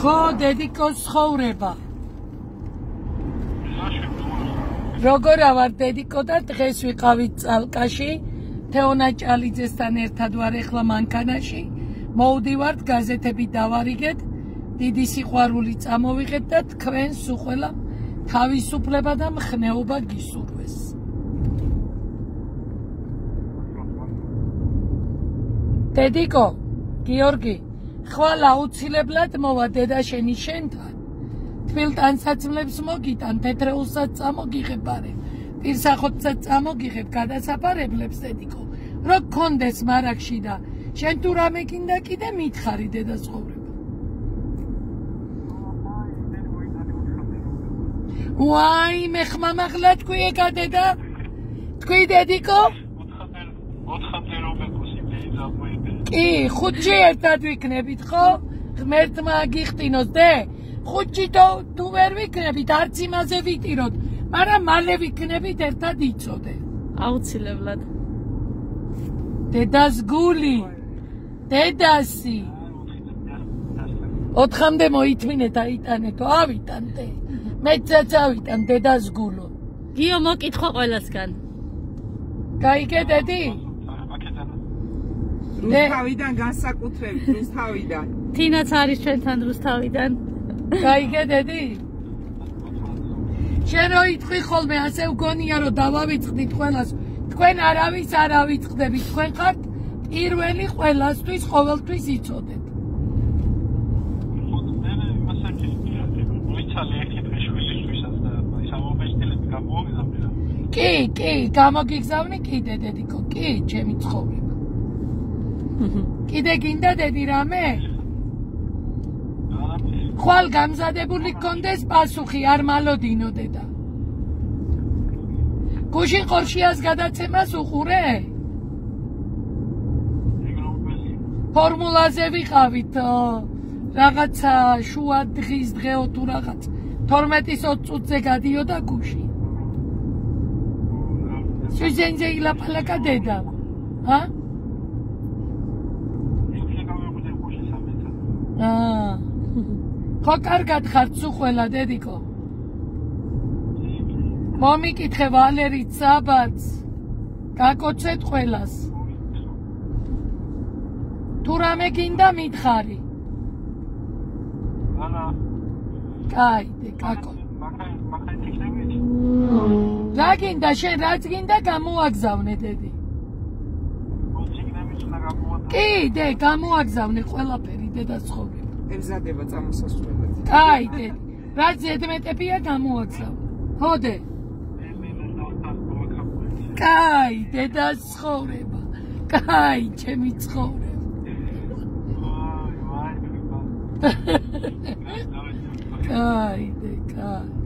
ხო, დედიკოს ცხოვრება. როგორ ავარ დედიკო და დღეს ვიყავით წალკაში, თეონა ჭალიძესთან ერთად ვარ ახლა მანქანაში, მოვდივართ გაზეთები დავარიგეთ, დიდი სიყვარული წამოვიღეთ და თქვენს უხველა თავისუფლება და მხნეობა გისურვეს. დედიკო, გიორგი, ხვალ აუცილებლად მოვა დედა შენი შენთან. თბილ ტანსაცმლებს მოგიტან, თეთრეულსაც წამოგიღებ ბარე, პირსახოდსაც წამოგიღებ გადასაფარებლებს დედიკო, რო გქონდეს მარაგში და შენ თუ რამე გინდა კიდე მითხარი დედა ცხოვრება. ვაი, მე ხმამაღლა თქვი ეგა დედა? თქვი დედიკო? კი, ხუთში ერთად ვიქნებით, ხო? ღმერთმა აგიხტინოს დე? ხუთში თუ ვერ ვიქნებით, არც იმაზე ვიტიროთ, მაგრამ მალე ვიქნებით ერთად იცოდე. აუცილებლად. დედას გული, დედასი. 4-მდე მოითმინეთ აიტანეთო, ავიტანტე. მეცაც ავიტან დედას გულო. გიო მოკითხო ყველასგან. გაიგე დედი? რუსთავიდან განსაკუთრებით, რუსთავიდან. თინაც არის ჩვენთან რუსთავიდან. გაიგე დედი? შენ რო იტყვი ხოლმე ასე ვგონია რომ დავავიწყდით ყველას, თქვენ არავის არ ავიწყდებით, თქვენ ხართ პირველი ყველასთვის ყოველთვის იცოდეთ. კი, გამოგიგზავნი კიდე დედიკო, კი, ჩემი ცხოვრება. კიდე გინდა დედი რამე? ხვალ გამზადებული გქონდეს პასუხი, არ მალოდინო დედა. გუშინ ყორშიას გადაცემას უყურე? ფორმულაზე ვიყავით, რაღაცა შუა დღის დღეო თუ რაღაც 12-ის 20 წუთზე გადიოდა გუშინ. სუზენზე ილაპალაკა დედა. ჰა? ხო კარგად ხართ სუხველა დედიკო? მომიკითხე ვალერით საბათს, გაკოცეთ ყველას. თუ რამე გინდა მითხარი. კაი, გაკო. რა გინდა შენ, რაც გინდა გამოაგზავნე დედი. კი, დე, გამოაგზავნე ყველაფერი დედა ცხოვრება. ემზადება წამოსასვლელად. კაი, დედი. რაც ზედმეტებია გამოაგზავნე. ხო დე. კაი, დედა ცხოვრება. კაი, ჩემი ცხოვრება. კაი, დე, კაი.